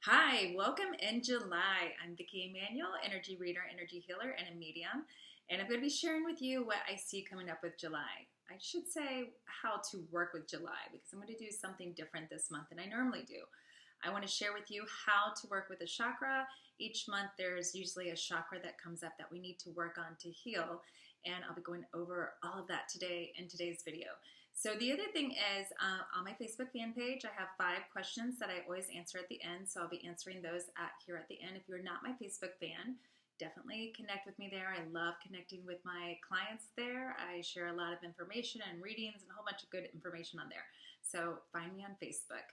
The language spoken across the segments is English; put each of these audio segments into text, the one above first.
Hi, welcome in July. I'm Vicki Emanuel, energy reader, energy healer, and a medium. And I'm going to be sharing with you what I see coming up with July. I should say how to work with July because I'm going to do something different this month than I normally do. I want to share with you how to work with a chakra. Each month there's usually a chakra that comes up that we need to work on to heal. And I'll be going over all of that today in today's video. So the other thing is on my Facebook fan page, I have 5 questions that I always answer at the end. So I'll be answering those here at the end. If you're not my Facebook fan, definitely connect with me there. I love connecting with my clients there. I share a lot of information and readings and a whole bunch of good information on there. So find me on Facebook.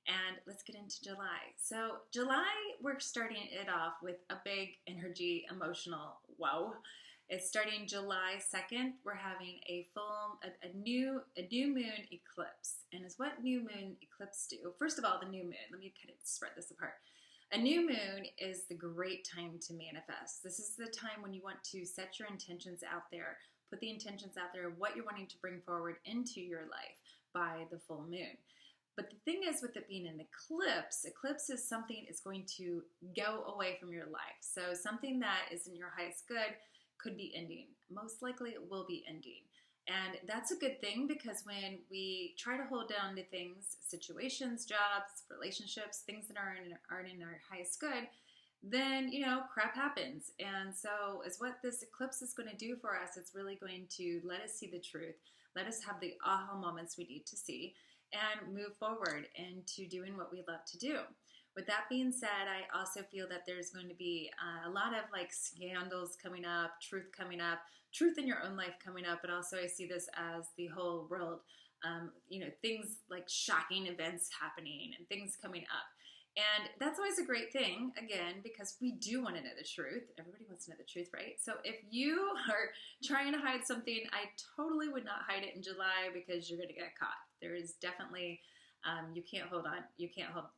And let's get into July. So July, we're starting it off with a big energy, emotional wow. It's starting July 2nd. We're having a new moon eclipse. And is what new moon eclipse do? First of all, the new moon. Let me kind of spread this apart. A new moon is the great time to manifest. This is the time when you want to set your intentions out there, put the intentions out there, what you're wanting to bring forward into your life by the full moon. But the thing is with it being an eclipse is something is going to go away from your life. So something that is in your highest good could be ending. Most likely it will be ending. And that's a good thing because when we try to hold down to things, situations, jobs, relationships, things that aren't in our highest good, then, crap happens. And so is what this eclipse is going to do for us. It's really going to let us see the truth, let us have the aha moments we need to see, and move forward into doing what we love to do. With that being said, I also feel that there's going to be a lot of scandals coming up, truth in your own life coming up, but also I see this as the whole world, things like shocking events happening and things coming up. And that's always a great thing, again, because we do want to know the truth. Everybody wants to know the truth, right? So if you are trying to hide something, I totally would not hide it in July because you're going to get caught. There is definitely, you can't hold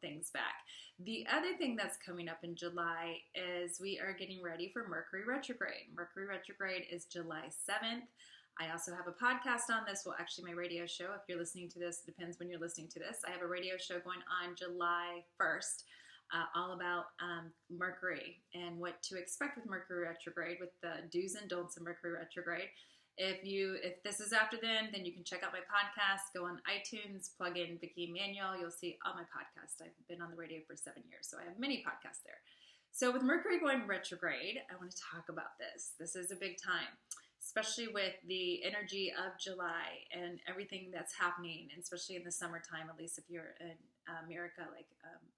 things back. The other thing that's coming up in July is we are getting ready for Mercury retrograde. Mercury retrograde is July 7th. I also have a podcast on this. Well, actually, my radio show, if you're listening to this, depends when you're listening to this. I have a radio show going on July 1st, all about Mercury and what to expect with Mercury retrograde, with the do's and don'ts of Mercury retrograde. If this is after then you can check out my podcast. Go on iTunes, plug in Vicki Emanuel. You'll see all my podcasts. I've been on the radio for 7 years, so I have many podcasts there. So with Mercury going retrograde, I want to talk about this. This is a big time, especially with the energy of July and everything that's happening, and especially in the summertime, at least if you're in America like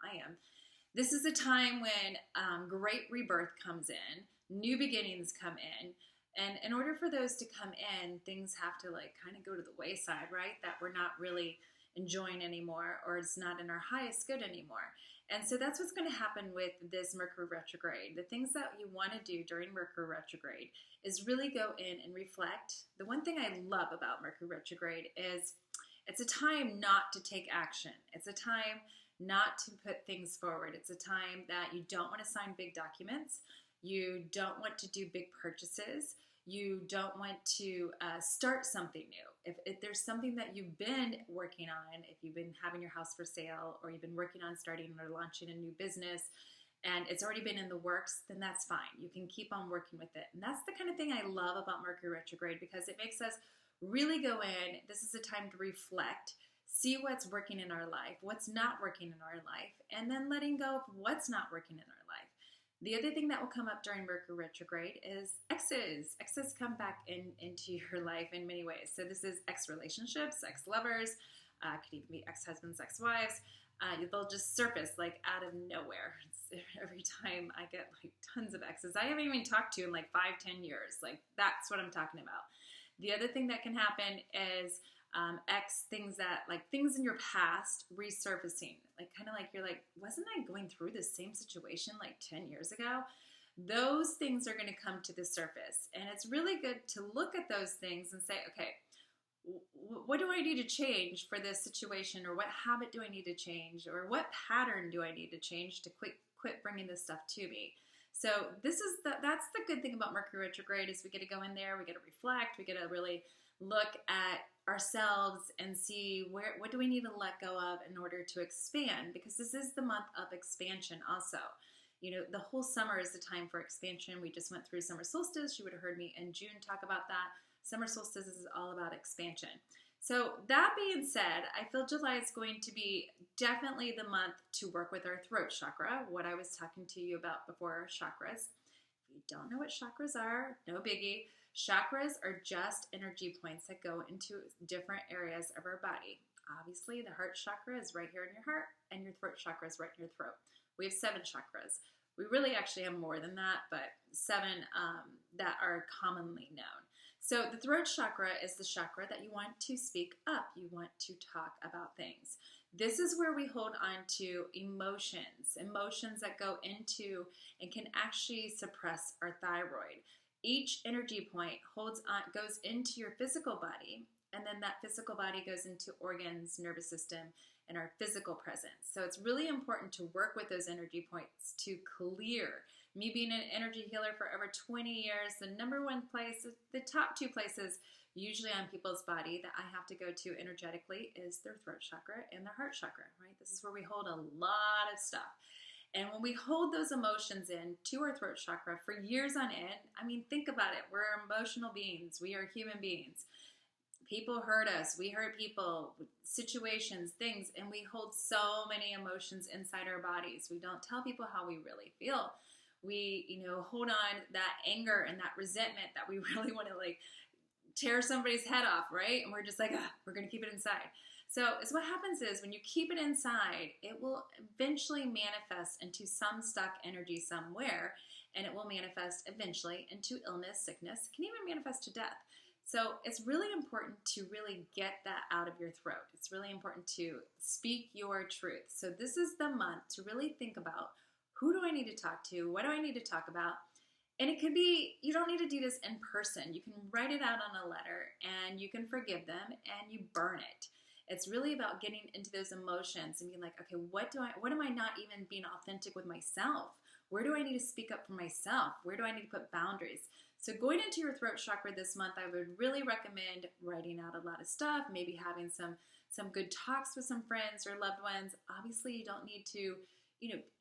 I am. This is a time when great rebirth comes in, new beginnings come in, and in order for those to come in, things have to kind of go to the wayside, right? That we're not really enjoying anymore, or it's not in our highest good anymore. And so that's what's going to happen with this Mercury retrograde. The things that you want to do during Mercury retrograde is really go in and reflect. The one thing I love about Mercury retrograde is it's a time not to take action. It's a time not to put things forward. It's a time that you don't want to sign big documents. You don't want to do big purchases. You don't want to start something new. If there's something that you've been working on, if you've been having your house for sale, or you've been working on starting or launching a new business, and it's already been in the works, then that's fine. You can keep on working with it. And that's the kind of thing I love about Mercury retrograde, because it makes us really go in. This is a time to reflect, see what's working in our life, what's not working in our life, and then letting go of what's not working in our life. The other thing that will come up during Mercury retrograde is exes. Exes come back into your life in many ways. So this is ex-relationships, ex-lovers, could even be ex-husbands, ex-wives. They'll just surface out of nowhere. Every time I get tons of exes I haven't even talked to in 5-10 years. That's what I'm talking about. The other thing that can happen is things in your past resurfacing, you're wasn't I going through the same situation 10 years ago? Those things are going to come to the surface, and it's really good to look at those things and say, okay, what do I need to change for this situation, or what habit do I need to change, or what pattern do I need to change to quit bringing this stuff to me? So that's the good thing about Mercury retrograde, is we get to go in there, we get to reflect, we get to really look at ourselves and see what do we need to let go of in order to expand, because this is the month of expansion also. You know, the whole summer is the time for expansion. We just went through summer solstice. You would have heard me in June talk about that. Summer solstice is all about expansion. So that being said, I feel July is going to be definitely the month to work with our throat chakra, what I was talking to you about before, chakras. If you don't know what chakras are, no biggie. Chakras are just energy points that go into different areas of our body. Obviously, the heart chakra is right here in your heart, and your throat chakra is right in your throat. We have 7 chakras. We really actually have more than that, but 7 that are commonly known. So the throat chakra is the chakra that you want to speak up. You want to talk about things. This is where we hold on to emotions that go into and can actually suppress our thyroid. Each energy point goes into your physical body, and then that physical body goes into organs, nervous system, and our physical presence. So it's really important to work with those energy points to clear. Me being an energy healer for over 20 years, the number one place, the top 2 places usually on people's body that I have to go to energetically is their throat chakra and their heart chakra, right? This is where we hold a lot of stuff. And when we hold those emotions in to our throat chakra for years on end, I mean, think about it. We're emotional beings. We are human beings. People hurt us. We hurt people, situations, things, and we hold so many emotions inside our bodies. We don't tell people how we really feel. We, hold on that anger and that resentment that we really want to tear somebody's head off, right? And we're just like, we're going to keep it inside. So what happens is when you keep it inside, it will eventually manifest into some stuck energy somewhere, and it will manifest eventually into illness, sickness, can even manifest to death. So it's really important to really get that out of your throat. It's really important to speak your truth. So this is the month to really think about, who do I need to talk to? What do I need to talk about? And it could be, you don't need to do this in person. You can write it out on a letter and you can forgive them and you burn it. It's really about getting into those emotions and being like, okay, what am I not even being authentic with myself? Where do I need to speak up for myself? Where do I need to put boundaries? So going into your throat chakra this month, I would really recommend writing out a lot of stuff, maybe having some good talks with some friends or loved ones. Obviously, you don't need to,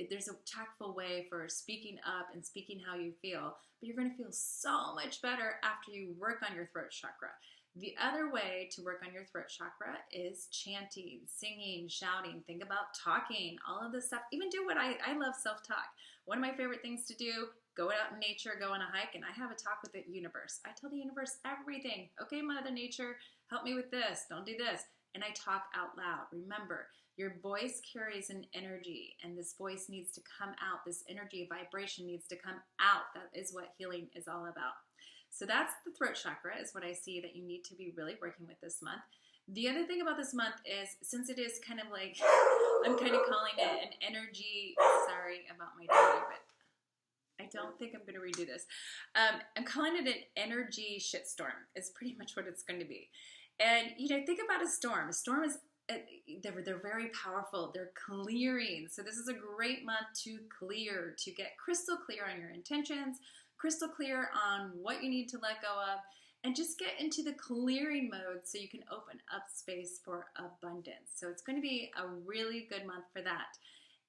there's a tactful way for speaking up and speaking how you feel, but you're going to feel so much better after you work on your throat chakra. The other way to work on your throat chakra is chanting, singing, shouting. Think about talking, all of this stuff. Even do what I love self-talk. One of my favorite things to do, go out in nature, go on a hike, and I have a talk with the universe. I tell the universe everything. Okay, Mother Nature, help me with this. Don't do this. And I talk out loud. Remember, your voice carries an energy, and this voice needs to come out. This energy, vibration needs to come out. That is what healing is all about. So that's the throat chakra, is what I see that you need to be really working with this month. The other thing about this month is, since it is kind of like, I'm kind of calling it an energy, sorry about my dog, but I don't think I'm going to redo this. I'm calling it an energy shitstorm is pretty much what it's going to be. And, think about a storm. A storm is, they're very powerful. They're clearing. So this is a great month to clear, to get crystal clear on your intentions, crystal clear on what you need to let go of, and just get into the clearing mode so you can open up space for abundance. So it's going to be a really good month for that.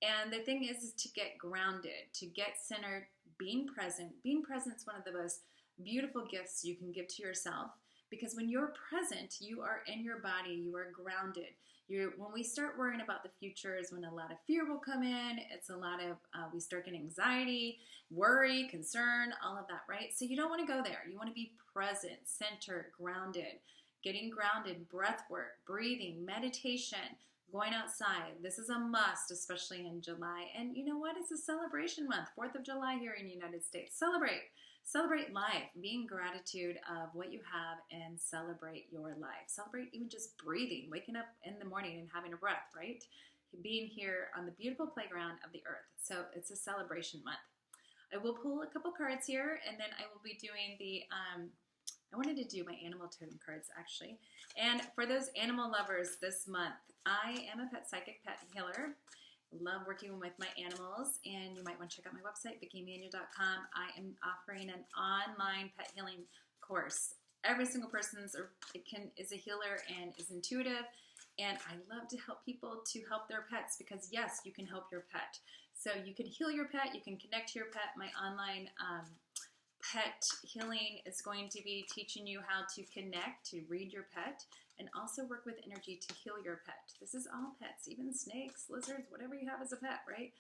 And the thing is to get grounded, to get centered, being present. Being present is one of the most beautiful gifts you can give to yourself, because when you're present, you are in your body, you are grounded. When we start worrying about the future is when a lot of fear will come in. It's a lot of, we start getting anxiety, worry, concern, all of that, right? So you don't want to go there. You want to be present, centered, grounded. Getting grounded, breath work, breathing, meditation, going outside. This is a must, especially in July. And you know what? It's a celebration month, 4th of July here in the United States. Celebrate life, be in gratitude of what you have, and celebrate your life. Celebrate even just breathing, waking up in the morning and having a breath, right? Being here on the beautiful playground of the earth. So it's a celebration month. I will pull a couple cards here, and then I will be doing I wanted to do my animal totem cards, actually. And for those animal lovers this month, I am a pet psychic, pet healer. Love working with my animals, and you might want to check out my website, VickiManuel.com. I am offering an online pet healing course Every single person is a healer and is intuitive. And I love to help people to help their pets because, yes, you can help your pet. So you can heal your pet. You can connect to your pet. My online pet healing is going to be teaching you how to connect, to read your pet, and also work with energy to heal your pet. This is all pets, even snakes, lizards, whatever you have as a pet, right?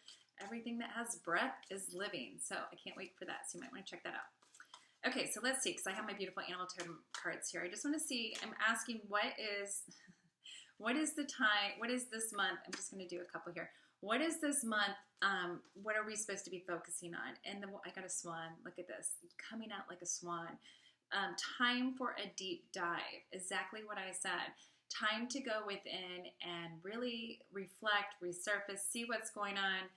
Everything that has breath is living. So I can't wait for that. So you might want to check that out. Okay, so let's see, because I have my beautiful animal totem cards here. I just want to see, I'm asking what is the time, what is this month? I'm just going to do a couple here. What is this month? What are we supposed to be focusing on? And I got a swan. Look at this, coming out like a swan. Time for a deep dive. Exactly what I said. Time to go within and really reflect, resurface, see what's going on.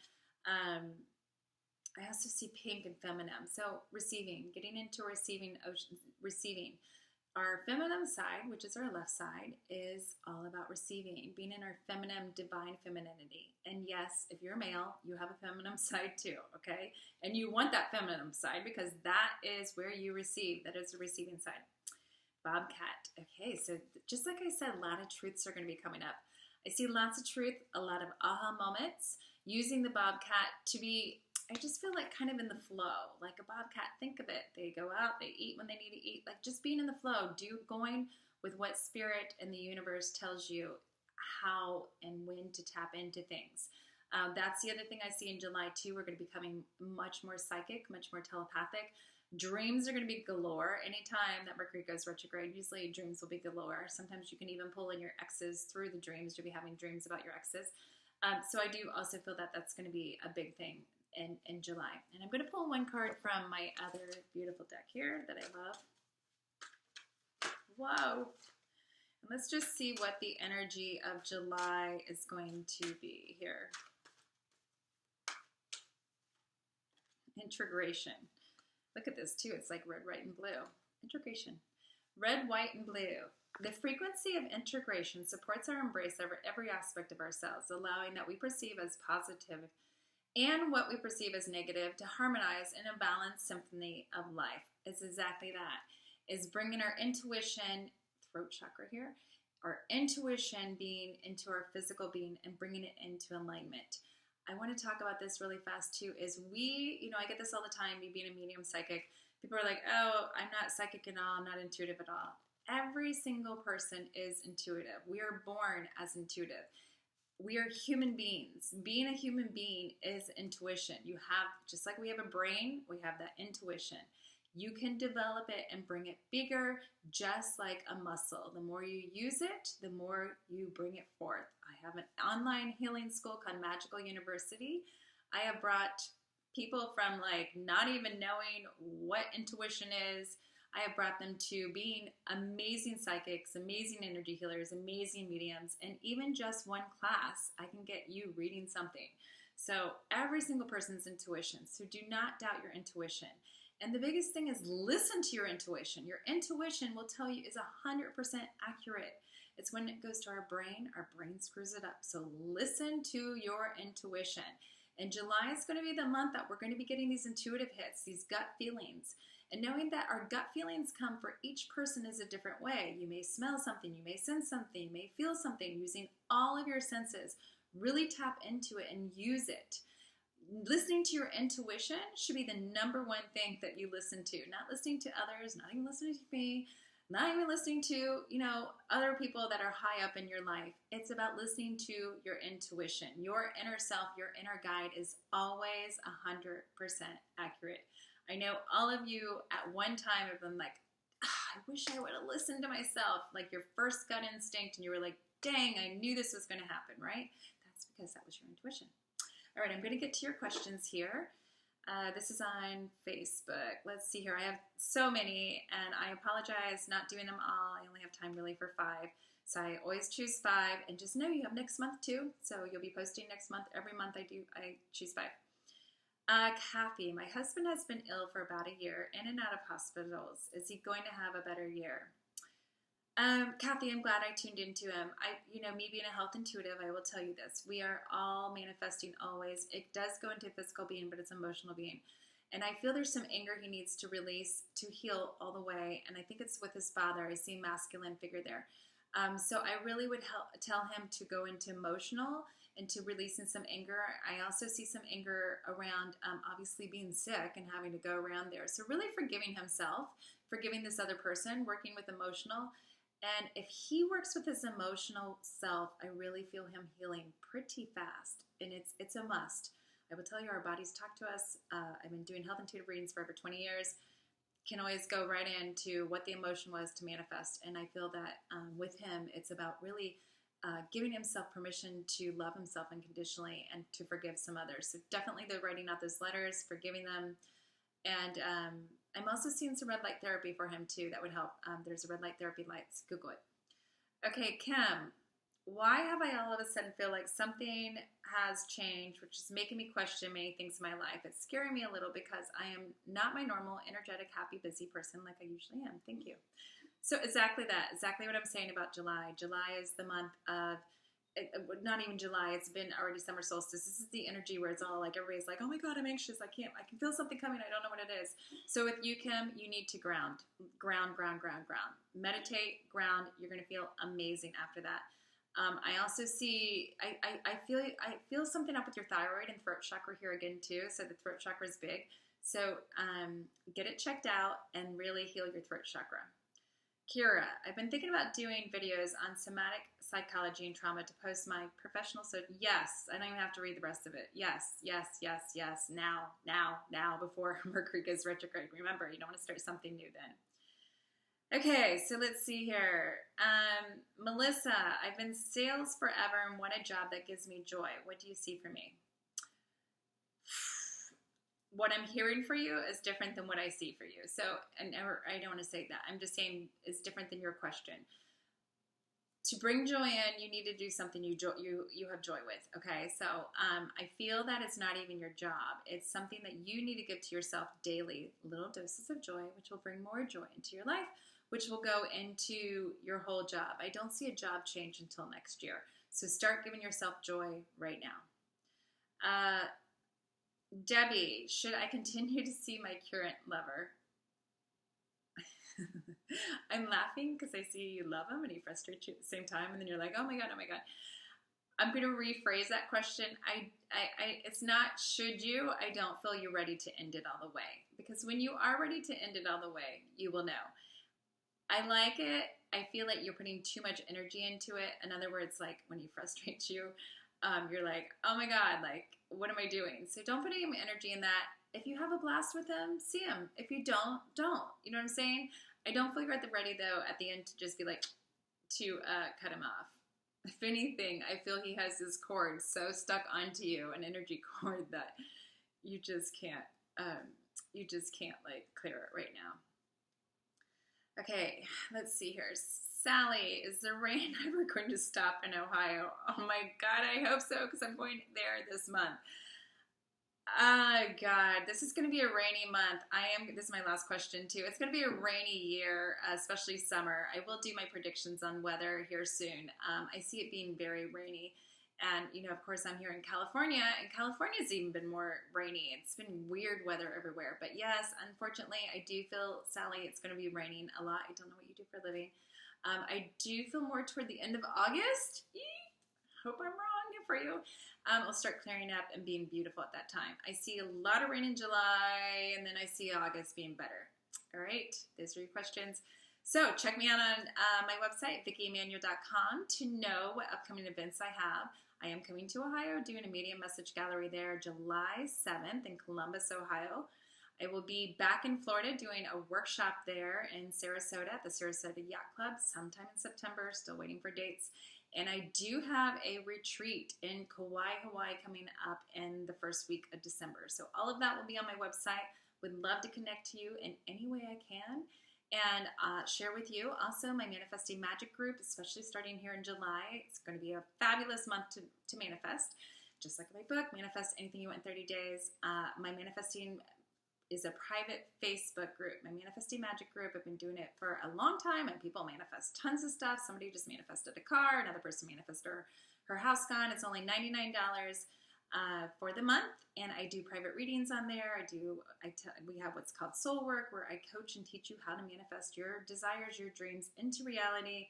I also see pink and feminine. So receiving, getting into receiving. Our feminine side, which is our left side, is all about receiving, being in our feminine, divine femininity. And yes, if you're a male, you have a feminine side too, okay? And you want that feminine side because that is where you receive. That is the receiving side. Bobcat. Okay, so just like I said, a lot of truths are going to be coming up. I see lots of truth, a lot of aha moments, using the bobcat to be, I just feel like kind of in the flow, like a bobcat. Think of it. They go out, they eat when they need to eat, like just being in the flow, going with what spirit and the universe tells you how and when to tap into things. That's the other thing I see in July too. We're going to be becoming much more psychic, much more telepathic. Dreams are going to be galore. Anytime that Mercury goes retrograde, usually dreams will be galore. Sometimes you can even pull in your exes through the dreams. You'll be having dreams about your exes. So I do also feel that that's going to be a big thing in July. And I'm going to pull one card from my other beautiful deck here that I love. Whoa. And let's just see what the energy of July is going to be here. Integration. Look at this too. It's like red, white, and blue. Integration. Red, white, and blue. The frequency of integration supports our embrace of every aspect of ourselves, allowing that we perceive as positive and what we perceive as negative to harmonize in a balanced symphony of life. It's exactly that. Is bringing our intuition, throat chakra here, our intuition being into our physical being and bringing it into alignment. I want to talk about this really fast too, is I get this all the time, me being a medium psychic. People are like, oh, I'm not psychic at all, I'm not intuitive at all. Every single person is intuitive. We are born as intuitive. We are human beings. Being a human being is intuition. You have, just like we have a brain, we have that intuition. You can develop it and bring it bigger, just like a muscle. The more you use it, the more you bring it forth. I have an online healing school called Magical University. I have brought people from like not even knowing what intuition is. I have brought them to being amazing psychics, amazing energy healers, amazing mediums, and even just one class, I can get you reading something. So every single person's intuition. So do not doubt your intuition. And the biggest thing is listen to your intuition. Your intuition will tell you is 100% accurate. It's when it goes to our brain screws it up. So listen to your intuition. And July is going to be the month that we're going to be getting these intuitive hits, these gut feelings. And knowing that our gut feelings come for each person is a different way. You may smell something, you may sense something, you may feel something. Using all of your senses, really tap into it and use it. Listening to your intuition should be the number one thing that you listen to. Not listening to others, not even listening to me, not even listening to, other people that are high up in your life. It's about listening to your intuition. Your inner self, your inner guide is always 100% accurate. I know all of you at one time have been like, I wish I would have listened to myself, like your first gut instinct, and you were like, dang, I knew this was going to happen, right? That's because that was your intuition. All right, I'm going to get to your questions here. This is on Facebook. Let's see here. I have so many, and I apologize not doing them all. I only have time really for 5. So I always choose 5, and just know you have next month too. So you'll be posting next month. Every month I choose 5. Kathy, my husband has been ill for about a year, in and out of hospitals. Is he going to have a better year? Kathy, I'm glad I tuned into him. Me being a health intuitive, I will tell you this. We are all manifesting always. It does go into physical being, but it's emotional being. And I feel there's some anger he needs to release to heal all the way. And I think it's with his father. I see a masculine figure there. So I really would tell him to go into emotional and to releasing some anger. I also see some anger around obviously being sick and having to go around there. So really forgiving himself, forgiving this other person, working with emotional. And if he works with his emotional self, I really feel him healing pretty fast. And it's a must. I will tell you, our bodies talk to us. I've been doing health intuitive readings for over 20 years. Can always go right into what the emotion was to manifest. And I feel that with him, it's about really giving himself permission to love himself unconditionally and to forgive some others. So definitely they're writing out those letters, forgiving them. And I'm also seeing some red light therapy for him too. That would help. There's a red light therapy lights. Google it. Okay, Kim, why have I all of a sudden feel like something has changed, which is making me question many things in my life? It's scaring me a little because I am not my normal, energetic, happy, busy person like I usually am. Thank you. So exactly that, exactly what I'm saying about July. July is the month of, not even July, it's been already summer solstice. This is the energy where it's all like, everybody's like, oh my God, I'm anxious. I can feel something coming. I don't know what it is. So with you, Kim, you need to ground. Meditate, ground. You're going to feel amazing after that. I also see, I feel something up with your thyroid and throat chakra here again too. So the throat chakra is big. So get it checked out and really heal your throat chakra. Kira, I've been thinking about doing videos on somatic psychology and trauma to post my professional. So yes, I don't even have to read the rest of it. Yes. Now, before Mercury goes retrograde. Remember, you don't want to start something new then. Okay, so let's see here. Melissa, I've been in sales forever and want a job that gives me joy. What do you see for me? What I'm hearing for you is different than what I see for you. So, and I don't want to say that. I'm just saying it's different than your question. To bring joy in, you need to do something you have joy with, okay? So I feel that it's not even your job. It's something that you need to give to yourself daily, little doses of joy, which will bring more joy into your life, which will go into your whole job. I don't see a job change until next year. So start giving yourself joy right now. Debbie, should I continue to see my current lover? I'm laughing because I see you love him and he frustrates you at the same time, and then you're like, oh my God. I'm going to rephrase that question. It's not should you. I don't feel you're ready to end it all the way, because when you are ready to end it all the way, you will know. I like it. I feel like you're putting too much energy into it. In other words, like when he frustrates you, you're like, oh my God, like, what am I doing? So don't put any energy in that. If you have a blast with him, see him. If you don't. You know what I'm saying? I don't feel you're ready, though, at the end to just be like, to cut him off. If anything, I feel he has this cord so stuck onto you, an energy cord, that you just can't, like, clear it right now. Okay, let's see here. Sally, is the rain ever going to stop in Ohio? Oh my God, I hope so, because I'm going there this month. God, this is going to be a rainy month. This is my last question too. It's going to be a rainy year, especially summer. I will do my predictions on weather here soon. I see it being very rainy. And, you know, of course, I'm here in California, and California's even been more rainy. It's been weird weather everywhere. But yes, unfortunately, I do feel, Sally, it's going to be raining a lot. I don't know what you do for a living. I do feel more toward the end of August. Hope I'm wrong for you. It'll start clearing up and being beautiful at that time. I see a lot of rain in July, and then I see August being better. All right, those are your questions. So check me out on my website, VickiEmanuel.com, to know what upcoming events I have. I am coming to Ohio, doing a medium message gallery there July 7th in Columbus, Ohio. I will be back in Florida doing a workshop there in Sarasota at the Sarasota Yacht Club sometime in September, still waiting for dates. And I do have a retreat in Kauai, Hawaii coming up in the first week of December. So all of that will be on my website. Would love to connect to you in any way I can and share with you. Also, my Manifesting Magic group, especially starting here in July. It's going to be a fabulous month to manifest. Just like my book, Manifest Anything You Want in 30 Days. My Manifesting is a private Facebook group, my Manifesting Magic group. I've been doing it for a long time, and people manifest tons of stuff. Somebody just manifested a car, another person manifested her house gone. It's only $99. for the month, and I do private readings on there. We have what's called soul work, where I coach and teach you how to manifest your desires, your dreams into reality,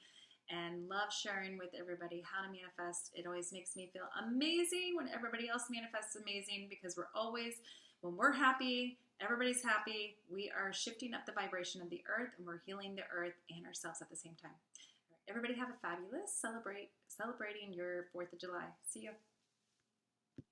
and love sharing with everybody how to manifest. It always makes me feel amazing when everybody else manifests amazing, because when we're happy, everybody's happy. We are shifting up the vibration of the earth, and we're healing the earth and ourselves at the same time. Everybody have a fabulous celebrating your 4th of July. See you.